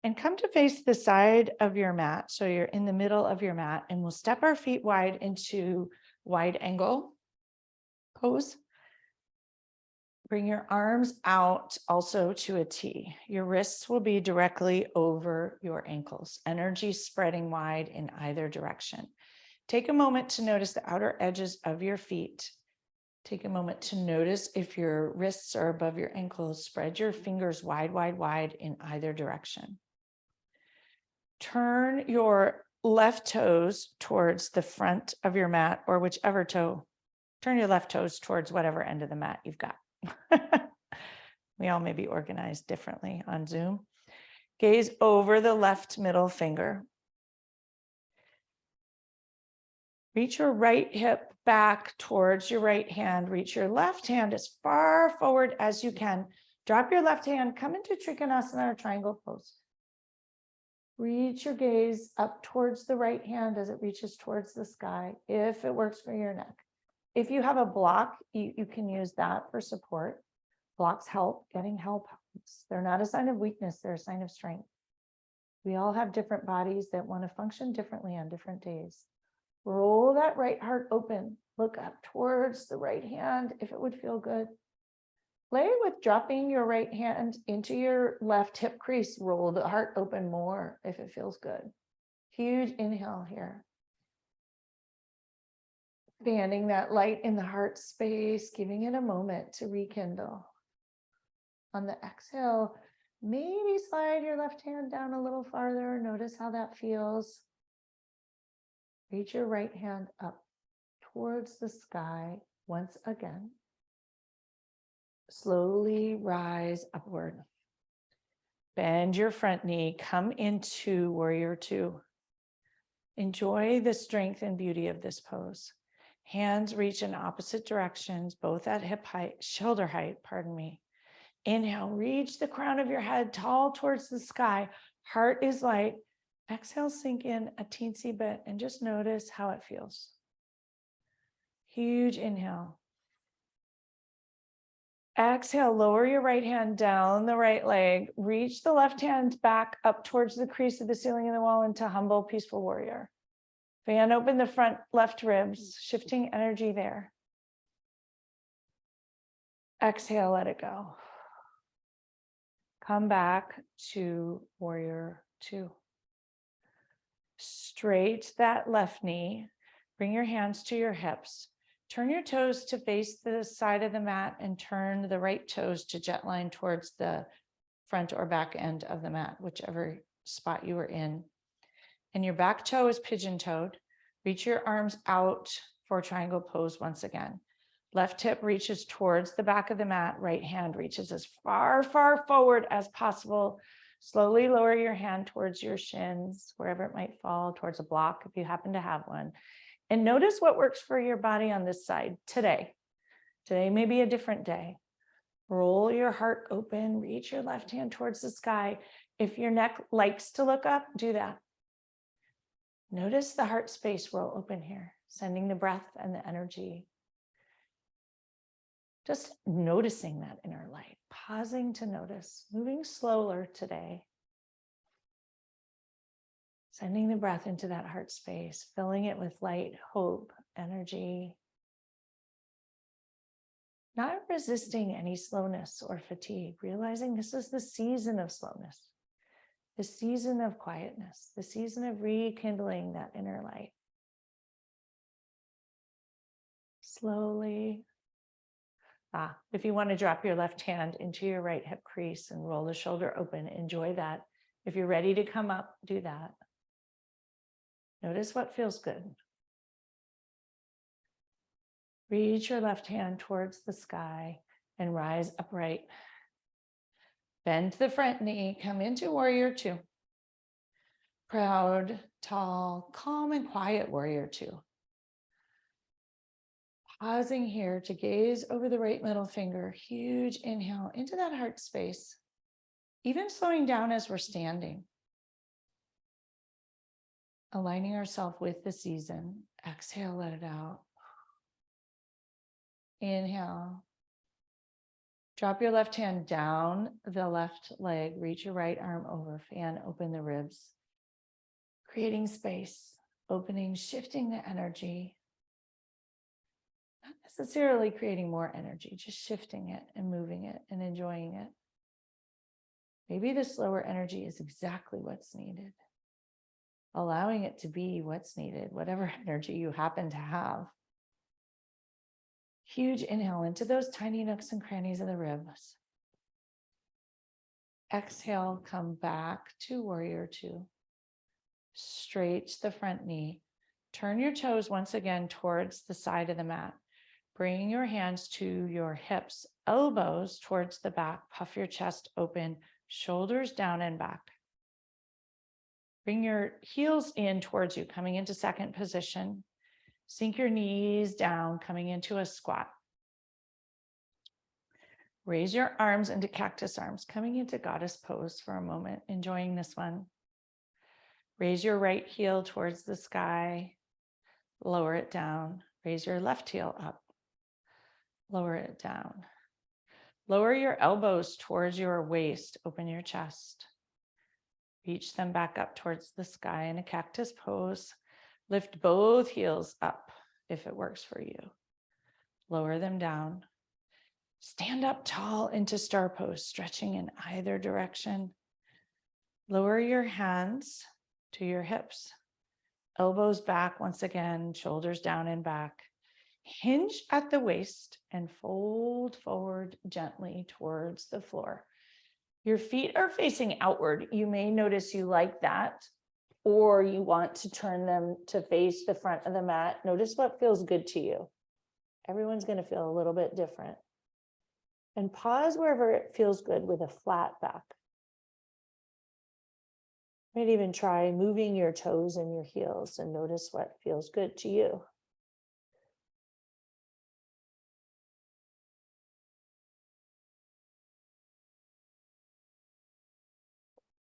And come to face the side of your mat. So you're in the middle of your mat, and we'll step our feet wide into wide angle pose. Bring your arms out also to a T. Your wrists will be directly over your ankles, energy spreading wide in either direction. Take a moment to notice the outer edges of your feet. Take a moment to notice if your wrists are above your ankles. Spread your fingers wide, wide, wide in either direction. Turn your left toes towards the front of your mat, or whichever toe. Turn your left toes towards whatever end of the mat you've got. We all may be organized differently on Zoom. Gaze over the left middle finger. Reach your right hip back towards your right hand. Reach your left hand as far forward as you can. Drop your left hand, come into Trikonasana or triangle pose. Reach your gaze up towards the right hand as it reaches towards the sky, if it works for your neck. If you have a block, you can use that for support. Blocks help, getting help helps. They're not a sign of weakness, they're a sign of strength. We all have different bodies that want to function differently on different days. Roll that right heart open. Look up towards the right hand if it would feel good. Play with dropping your right hand into your left hip crease. Roll the heart open more if it feels good. Huge inhale here. Expanding that light in the heart space, giving it a moment to rekindle. On the exhale, maybe slide your left hand down a little farther. Notice how that feels. Reach your right hand up towards the sky once again. Slowly rise upward. Bend your front knee, come into warrior two. Enjoy the strength and beauty of this pose. Hands reach in opposite directions, both at hip height, shoulder height, pardon me. Inhale, reach the crown of your head tall towards the sky. Heart is light. Exhale, sink in a teensy bit and just notice how it feels. Huge inhale. Exhale, lower your right hand down the right leg. Reach the left hand back up towards the crease of the ceiling and the wall into humble, peaceful warrior. Fan open the front left ribs, shifting energy there. Exhale, let it go. Come back to warrior two. Straight that left knee. Bring your hands to your hips. Turn your toes to face the side of the mat and turn the right toes to jet line towards the front or back end of the mat, whichever spot you were in. And your back toe is pigeon-toed. Reach your arms out for triangle pose once again. Left hip reaches towards the back of the mat. Right hand reaches as far, far forward as possible. Slowly lower your hand towards your shins, wherever it might fall, towards a block if you happen to have one. And notice what works for your body on this side today. Today may be a different day. Roll your heart open, reach your left hand towards the sky. If your neck likes to look up, do that. Notice the heart space roll open here, sending the breath and the energy. Just noticing that inner light, pausing to notice, moving slower today. Sending the breath into that heart space, filling it with light, hope, energy. Not resisting any slowness or fatigue, realizing this is the season of slowness, the season of quietness, the season of rekindling that inner light. Slowly. If you want to drop your left hand into your right hip crease and roll the shoulder open, enjoy that. If you're ready to come up, do that. Notice what feels good. Reach your left hand towards the sky and rise upright. Bend the front knee, come into warrior two. Proud, tall, calm, and quiet warrior two. Pausing here to gaze over the right middle finger, huge inhale into that heart space, even slowing down as we're standing. Aligning ourselves with the season. Exhale, let it out. Inhale. Drop your left hand down the left leg, reach your right arm over, fan open the ribs. Creating space, opening, shifting the energy. Not necessarily creating more energy, just shifting it and moving it and enjoying it. Maybe the slower energy is exactly what's needed. Allowing it to be what's needed, whatever energy you happen to have. Huge inhale into those tiny nooks and crannies of the ribs. Exhale, come back to warrior two. Straight the front knee. Turn your toes once again towards the side of the mat. Bring your hands to your hips, elbows towards the back. Puff your chest open, shoulders down and back. Bring your heels in towards you, coming into second position. Sink your knees down, coming into a squat. Raise your arms into cactus arms, coming into goddess pose for a moment, enjoying this one. Raise your right heel towards the sky, lower it down. Raise your left heel up, lower it down. Lower your elbows towards your waist, open your chest. Reach them back up towards the sky in a cactus pose. Lift both heels up if it works for you. Lower them down. Stand up tall into star pose, stretching in either direction. Lower your hands to your hips. Elbows back once again, shoulders down and back. Hinge at the waist and fold forward gently towards the floor. Your feet are facing outward. You may notice you like that, or you want to turn them to face the front of the mat. Notice what feels good to you. Everyone's going to feel a little bit different. And pause wherever it feels good with a flat back. You might even try moving your toes and your heels and notice what feels good to you.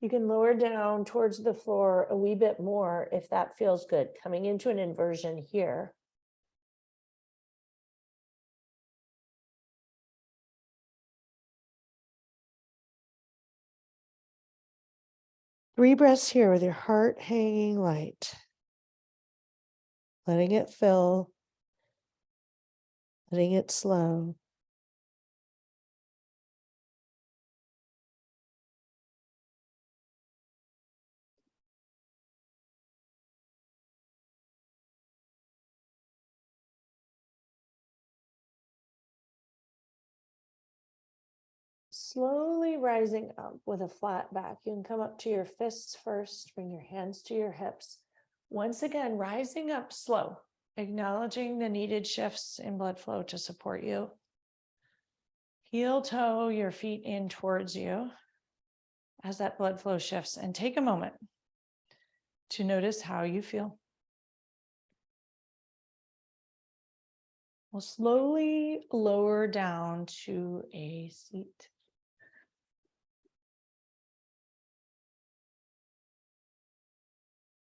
You can lower down towards the floor a wee bit more if that feels good, coming into an inversion here. Three breaths here with your heart hanging light. Letting it fill, letting it slow. Slowly rising up with a flat back. You can come up to your fists first, bring your hands to your hips. Once again, rising up slow, acknowledging the needed shifts in blood flow to support you. Heel toe your feet in towards you as that blood flow shifts, and take a moment to notice how you feel. We'll slowly lower down to a seat.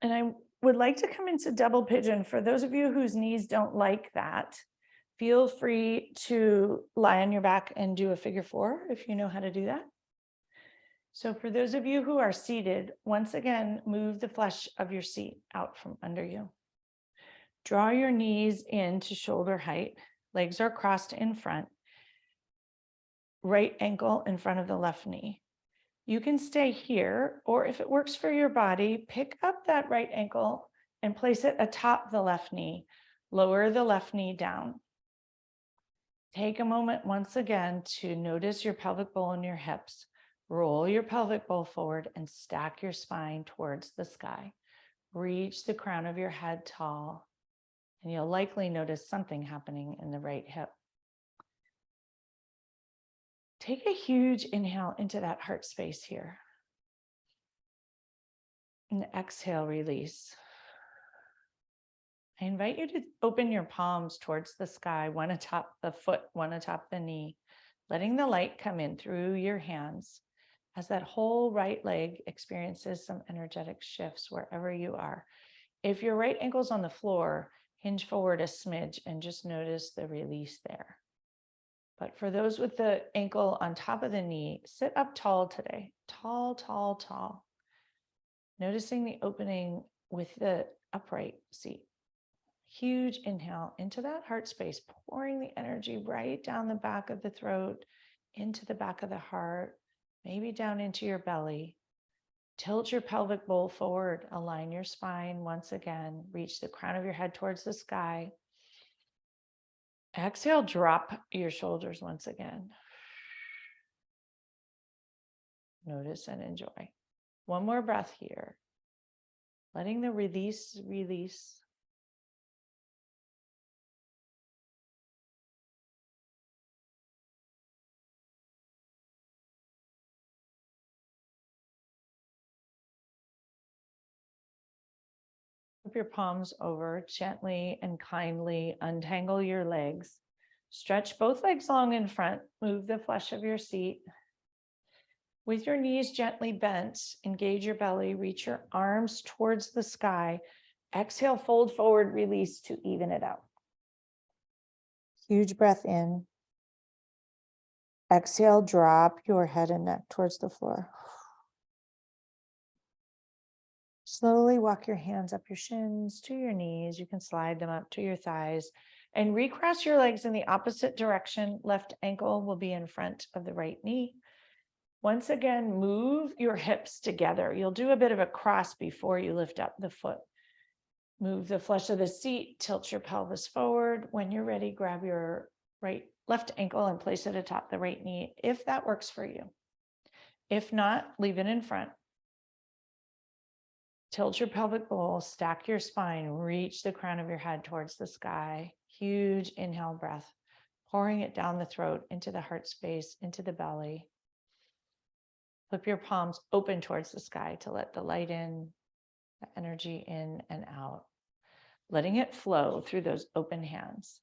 And I would like to come into double pigeon. For those of you whose knees don't like that, feel free to lie on your back and do a figure four if you know how to do that. So for those of you who are seated, once again, move the flesh of your seat out from under you. Draw your knees into shoulder height. Legs are crossed in front. Right ankle in front of the left knee. You can stay here, or if it works for your body, pick up that right ankle and place it atop the left knee. Lower the left knee down. Take a moment once again to notice your pelvic bowl and your hips. Roll your pelvic bowl forward and stack your spine towards the sky. Reach the crown of your head tall, and you'll likely notice something happening in the right hip. Take a huge inhale into that heart space here. And exhale, release. I invite you to open your palms towards the sky, one atop the foot, one atop the knee, letting the light come in through your hands as that whole right leg experiences some energetic shifts wherever you are. If your right ankle's on the floor, hinge forward a smidge and just notice the release there. But for those with the ankle on top of the knee, sit up tall today. Tall, tall, tall. Noticing the opening with the upright seat. Huge inhale into that heart space, pouring the energy right down the back of the throat, into the back of the heart, maybe down into your belly. Tilt your pelvic bowl forward, align your spine once again, reach the crown of your head towards the sky. Exhale, drop your shoulders once again. Notice and enjoy. One more breath here. Letting the release. Flip your palms over, gently and kindly untangle your legs. Stretch both legs long in front, move the flesh of your seat. With your knees gently bent, engage your belly, reach your arms towards the sky. Exhale, fold forward, release to even it out. Huge breath in. Exhale, drop your head and neck towards the floor. Slowly walk your hands up your shins to your knees. You can slide them up to your thighs and recross your legs in the opposite direction. Left ankle will be in front of the right knee. Once again, move your hips together. You'll do a bit of a cross before you lift up the foot. Move the flesh of the seat, tilt your pelvis forward. When you're ready, grab your left ankle and place it atop the right knee, if that works for you. If not, leave it in front. Tilt your pelvic bowl, stack your spine, reach the crown of your head towards the sky. Huge inhale breath, pouring it down the throat, into the heart space, into the belly. Flip your palms open towards the sky to let the light in, the energy in and out, letting it flow through those open hands.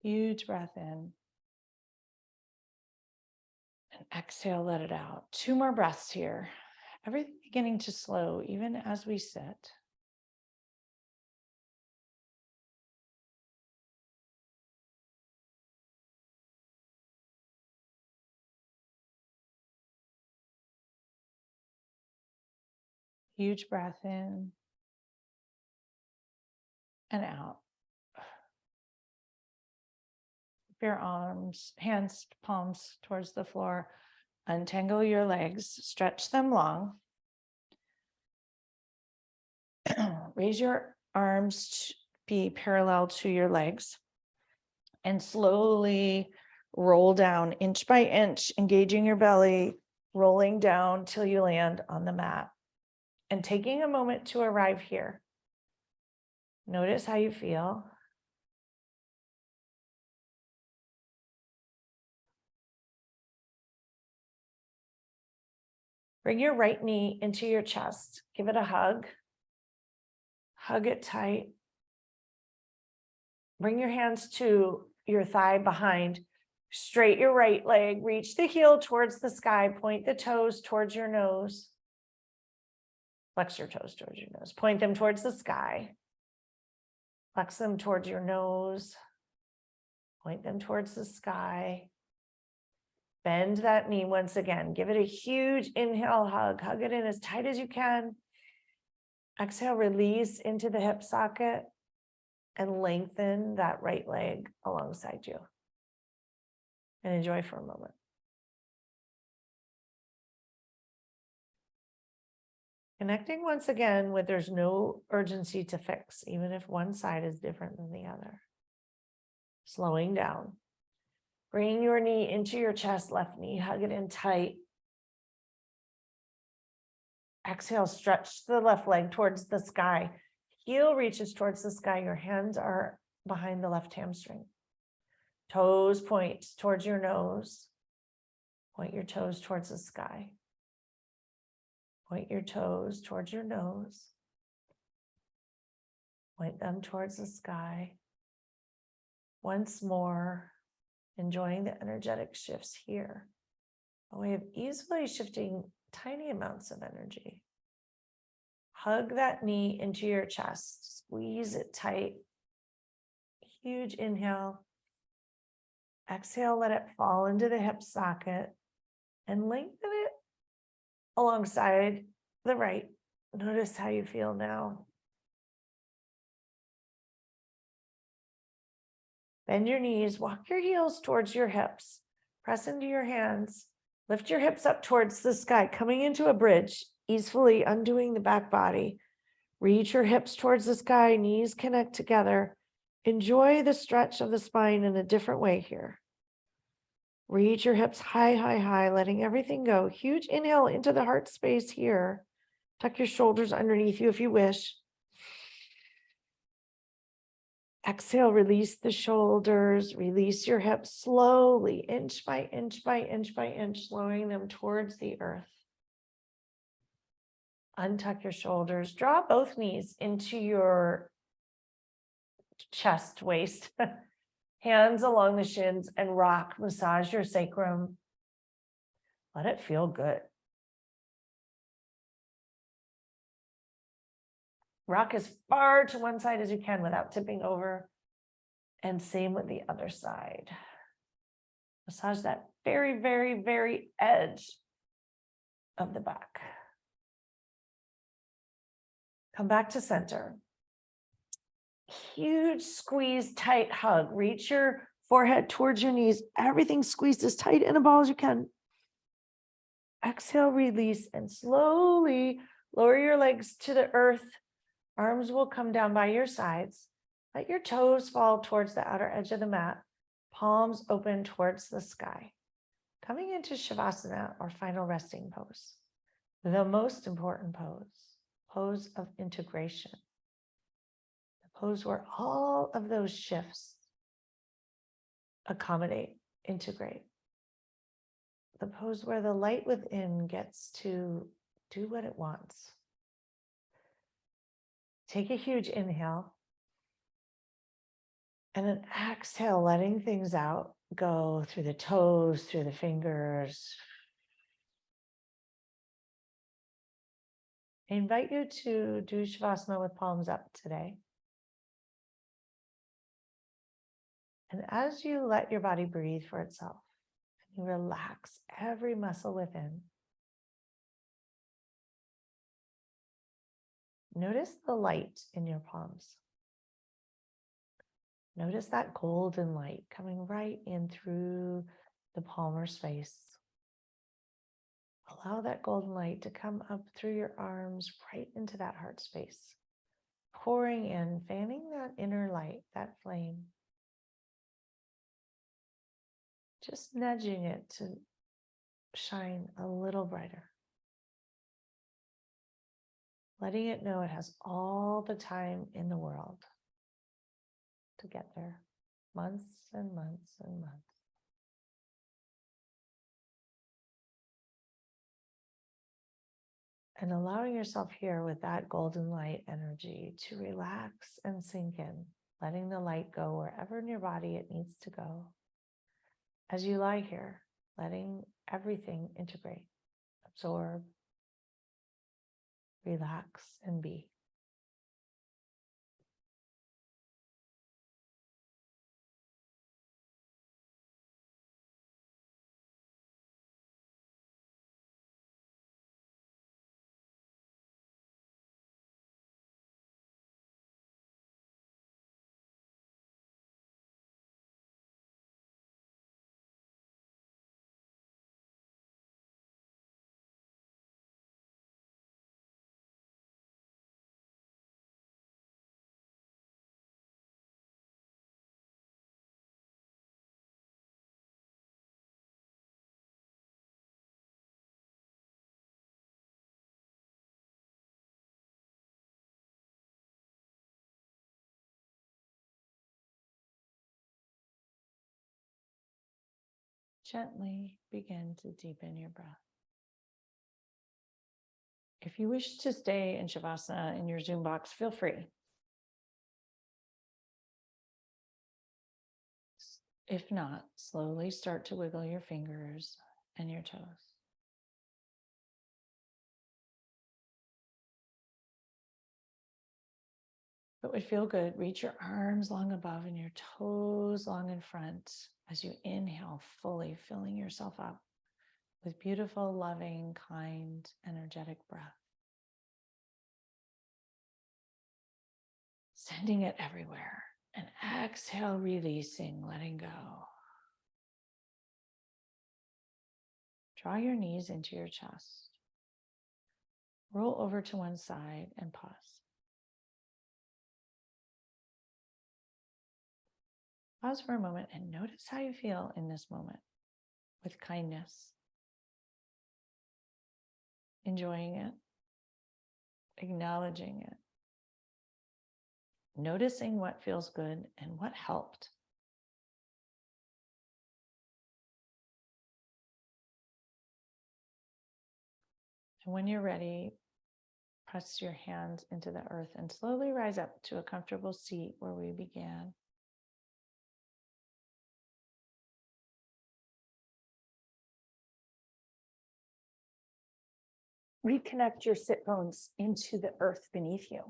Huge breath in. And exhale, let it out. 2 more breaths here. Everything beginning to slow, even as we sit. Huge breath in and out. Your arms, hands, palms towards the floor. Untangle your legs, stretch them long. Raise your arms to be parallel to your legs and slowly roll down inch by inch, engaging your belly, rolling down till you land on the mat. And taking a moment to arrive here. Notice how you feel. Bring your right knee into your chest. Give it a hug. Hug it tight. Bring your hands to your thigh behind. Straight your right leg. Reach the heel towards the sky. Point the toes towards your nose. Flex your toes towards your nose. Point them towards the sky. Flex them towards your nose. Point them towards the sky. Bend that knee once again. Give it a huge inhale hug. Hug it in as tight as you can. Exhale, release into the hip socket and lengthen that right leg alongside you. And enjoy for a moment. Connecting once again with there's no urgency to fix, even if one side is different than the other. Slowing down. Bring your knee into your chest, left knee, hug it in tight. Exhale, stretch the left leg towards the sky. Heel reaches towards the sky. Your hands are behind the left hamstring. Toes point towards your nose. Point your toes towards the sky. Point your toes towards your nose. Point them towards the sky. Once more, enjoying the energetic shifts here. A way of easily shifting tiny amounts of energy. Hug that knee into your chest. Squeeze it tight. Huge inhale. Exhale, let it fall into the hip socket and lengthen it alongside the right. Notice how you feel now. Bend your knees, walk your heels towards your hips, press into your hands, lift your hips up towards the sky, coming into a bridge, easily undoing the back body. Reach your hips towards the sky, knees connect together. Enjoy the stretch of the spine in a different way here. Reach your hips high, high, high, letting everything go. Huge inhale into the heart space here. Tuck your shoulders underneath you if you wish. Exhale, release the shoulders, release your hips slowly, inch by inch by inch by inch, slowing them towards the earth. Untuck your shoulders, draw both knees into your chest, waist, hands along the shins, and rock, massage your sacrum. Let it feel good. Rock as far to one side as you can without tipping over. And same with the other side. Massage that very, very, very edge of the back. Come back to center. Huge squeeze, tight hug. Reach your forehead towards your knees. Everything squeezed as tight in a ball as you can. Exhale, release, and slowly lower your legs to the earth. Arms will come down by your sides. Let your toes fall towards the outer edge of the mat. Palms open towards the sky. Coming into Shavasana, or final resting pose. The most important pose, pose of integration. The pose where all of those shifts accommodate, integrate. The pose where the light within gets to do what it wants. Take a huge inhale. And an exhale, letting things out, go through the toes, through the fingers. I invite you to do Shavasana with palms up today. And as you let your body breathe for itself, you relax every muscle within. Notice the light in your palms. Notice that golden light coming right in through the palmar space. Allow that golden light to come up through your arms right into that heart space, pouring in, fanning that inner light, that flame. Just nudging it to shine a little brighter. Letting it know it has all the time in the world to get there. Months and months and months. And allowing yourself here with that golden light energy to relax and sink in, letting the light go wherever in your body it needs to go. As you lie here, letting everything integrate, absorb, relax, and be. Gently begin to deepen your breath. If you wish to stay in Shavasana in your Zoom box, feel free. If not, slowly start to wiggle your fingers and your toes. If it would feel good, reach your arms long above and your toes long in front as you inhale fully, filling yourself up with beautiful, loving, kind, energetic breath. Sending it everywhere. And exhale, releasing, letting go. Draw your knees into your chest. Roll over to one side and pause. Pause for a moment and notice how you feel in this moment with kindness. Enjoying it, acknowledging it, noticing what feels good and what helped. And when you're ready, press your hands into the earth and slowly rise up to a comfortable seat where we began. Reconnect your sit bones into the earth beneath you.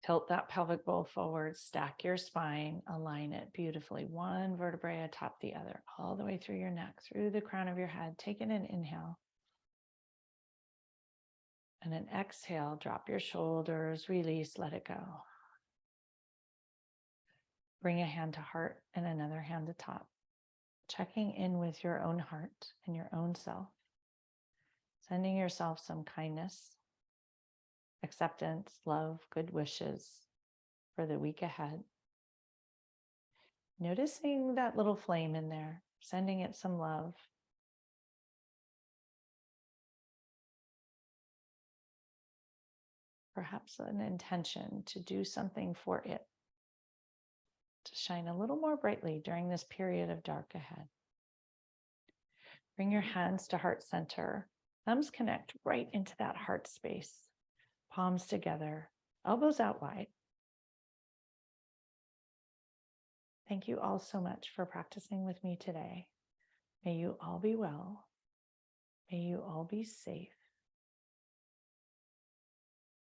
Tilt that pelvic bowl forward, stack your spine, align it beautifully, one vertebrae atop the other, all the way through your neck, through the crown of your head. Take in an inhale. And an exhale, drop your shoulders, release, let it go. Bring a hand to heart and another hand to top. Checking in with your own heart and your own self. Sending yourself some kindness, acceptance, love, good wishes for the week ahead. Noticing that little flame in there, sending it some love. Perhaps an intention to do something for it, to shine a little more brightly during this period of dark ahead. Bring your hands to heart center. Thumbs connect right into that heart space. Palms together. elbows out wide. Thank you all so much for practicing with me today. May you all be well. May you all be safe.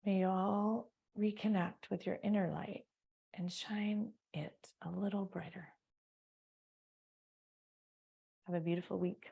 May you all reconnect with your inner light and shine it a little brighter. Have a beautiful week.